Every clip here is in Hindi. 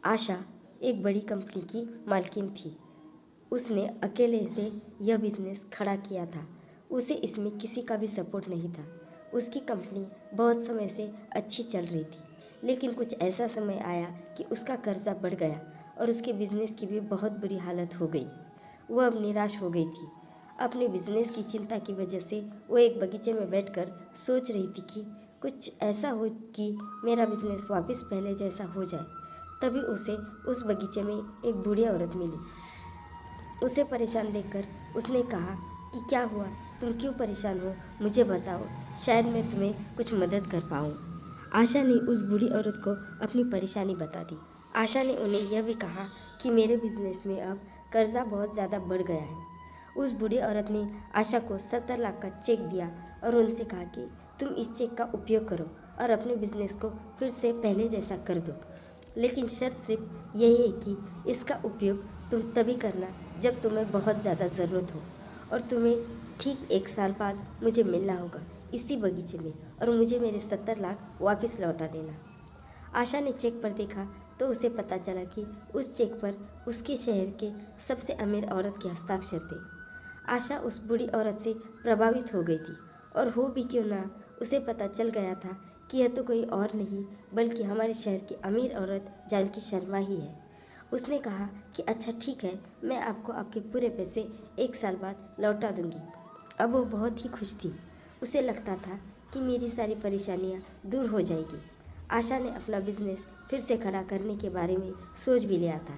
आशा एक बड़ी कंपनी की मालकिन थी। उसने अकेले से यह बिजनेस खड़ा किया था। उसे इसमें किसी का भी सपोर्ट नहीं था। उसकी कंपनी बहुत समय से अच्छी चल रही थी, लेकिन कुछ ऐसा समय आया कि उसका कर्जा बढ़ गया और उसके बिजनेस की भी बहुत बुरी हालत हो गई। वह अब निराश हो गई थी। अपने बिजनेस की चिंता की वजह से वो एक बगीचे में बैठकर सोच रही थी कि कुछ ऐसा हो कि मेरा बिजनेस वापस पहले जैसा हो जाए। तभी उसे उस बगीचे में एक बूढ़ी औरत मिली। उसे परेशान देखकर उसने कहा कि क्या हुआ, तुम क्यों परेशान हो, मुझे बताओ, शायद मैं तुम्हें कुछ मदद कर पाऊँ। आशा ने उस बूढ़ी औरत को अपनी परेशानी बता दी। आशा ने उन्हें यह भी कहा कि मेरे बिजनेस में अब कर्जा बहुत ज़्यादा बढ़ गया है। उस बूढ़ी औरत ने आशा को 70 लाख का चेक दिया और उनसे कहा कि तुम इस चेक का उपयोग करो और अपने बिजनेस को फिर से पहले जैसा कर दो, लेकिन शर्त सिर्फ यही है कि इसका उपयोग तुम तभी करना जब तुम्हें बहुत ज़्यादा ज़रूरत हो, और तुम्हें ठीक 1 साल बाद मुझे मिलना होगा इसी बगीचे में, और मुझे मेरे 70 लाख वापस लौटा देना। आशा ने चेक पर देखा तो उसे पता चला कि उस चेक पर उसके शहर के सबसे अमीर औरत के हस्ताक्षर थे। आशा उस बूढ़ी औरत से प्रभावित हो गई थी, और हो भी क्यों ना, उसे पता चल गया था कि यह तो कोई और नहीं बल्कि हमारे शहर की अमीर औरत जानकी शर्मा ही है। उसने कहा कि अच्छा ठीक है, मैं आपको आपके पूरे पैसे 1 साल बाद लौटा दूंगी। अब वो बहुत ही खुश थी। उसे लगता था कि मेरी सारी परेशानियां दूर हो जाएगी। आशा ने अपना बिजनेस फिर से खड़ा करने के बारे में सोच भी लिया था,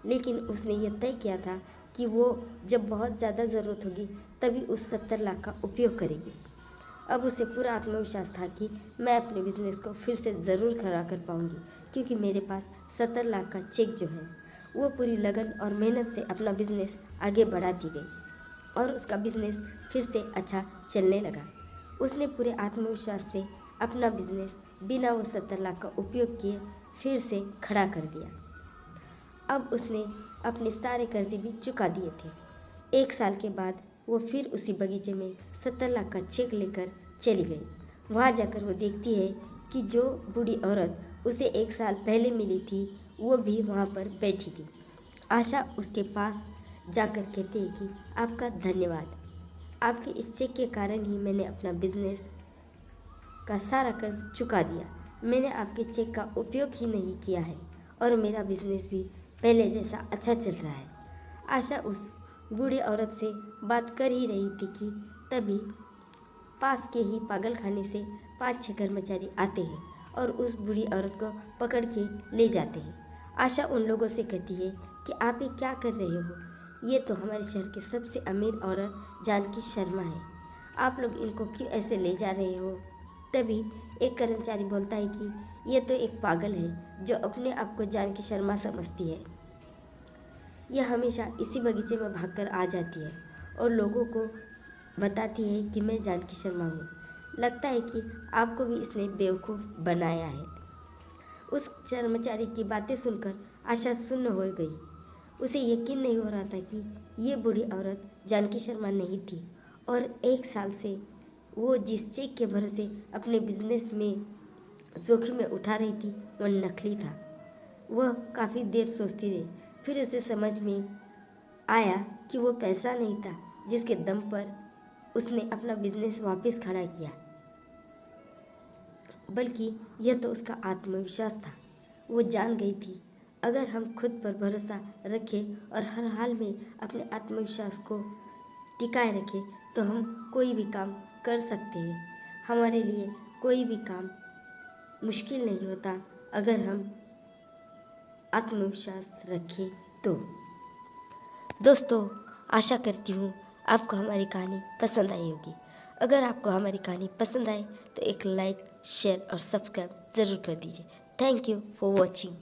लेकिन उसने यह तय किया था कि वो जब बहुत ज़्यादा ज़रूरत होगी तभी उस 70 लाख का उपयोग करेगी। अब उसे पूरा आत्मविश्वास था कि मैं अपने बिजनेस को फिर से ज़रूर खड़ा कर पाऊंगी, क्योंकि मेरे पास 70 लाख का चेक जो है वो पूरी लगन और मेहनत से अपना बिजनेस आगे बढ़ाती गई और उसका बिजनेस फिर से अच्छा चलने लगा। उसने पूरे आत्मविश्वास से अपना बिजनेस बिना वो 70 लाख का उपयोग किए फिर से खड़ा कर दिया। अब उसने अपने सारे कर्जे भी चुका दिए थे। 1 साल के बाद वो फिर उसी बगीचे में 70 लाख का चेक लेकर चली गई। वहाँ जाकर वो देखती है कि जो बूढ़ी औरत उसे 1 साल पहले मिली थी वो भी वहाँ पर बैठी थी। आशा उसके पास जाकर कहती है कि आपका धन्यवाद, आपके इस चेक के कारण ही मैंने अपना बिजनेस का सारा कर्ज चुका दिया। मैंने आपके चेक का उपयोग ही नहीं किया है और मेरा बिजनेस भी पहले जैसा अच्छा चल रहा है। आशा उस बूढ़ी औरत से बात कर ही रही थी कि तभी पास के ही पागल खाने से 5-6 कर्मचारी आते हैं और उस बूढ़ी औरत को पकड़ के ले जाते हैं। आशा उन लोगों से कहती है कि आप ये क्या कर रहे हो, ये तो हमारे शहर के सबसे अमीर औरत जानकी शर्मा है, आप लोग इनको क्यों ऐसे ले जा रहे हो। तभी एक कर्मचारी बोलता है कि ये तो एक पागल है जो अपने आप को जानकी शर्मा समझती है। यह हमेशा इसी बगीचे में भागकर आ जाती है और लोगों को बताती है कि मैं जानकी शर्मा हूँ। लगता है कि आपको भी इसने बेवकूफ़ बनाया है। उस कर्मचारी की बातें सुनकर आशा सुन्न हो गई। उसे यकीन नहीं हो रहा था कि ये बूढ़ी औरत जानकी शर्मा नहीं थी और 1 साल से वो जिस चेक के भरोसे अपने बिजनेस में जोखिम में उठा रही थी वह नकली था। वह काफ़ी देर सोचती रही, फिर उसे समझ में आया कि वो पैसा नहीं था जिसके दम पर उसने अपना बिजनेस वापस खड़ा किया, बल्कि यह तो उसका आत्मविश्वास था। वो जान गई थी अगर हम खुद पर भरोसा रखें और हर हाल में अपने आत्मविश्वास को टिकाए रखें तो हम कोई भी काम कर सकते हैं। हमारे लिए कोई भी काम मुश्किल नहीं होता अगर हम आत्मविश्वास रखें तो। दोस्तों, आशा करती हूँ आपको हमारी कहानी पसंद आई होगी। अगर आपको हमारी कहानी पसंद आए तो एक लाइक, शेयर और सब्सक्राइब ज़रूर कर दीजिए। Thank you for watching.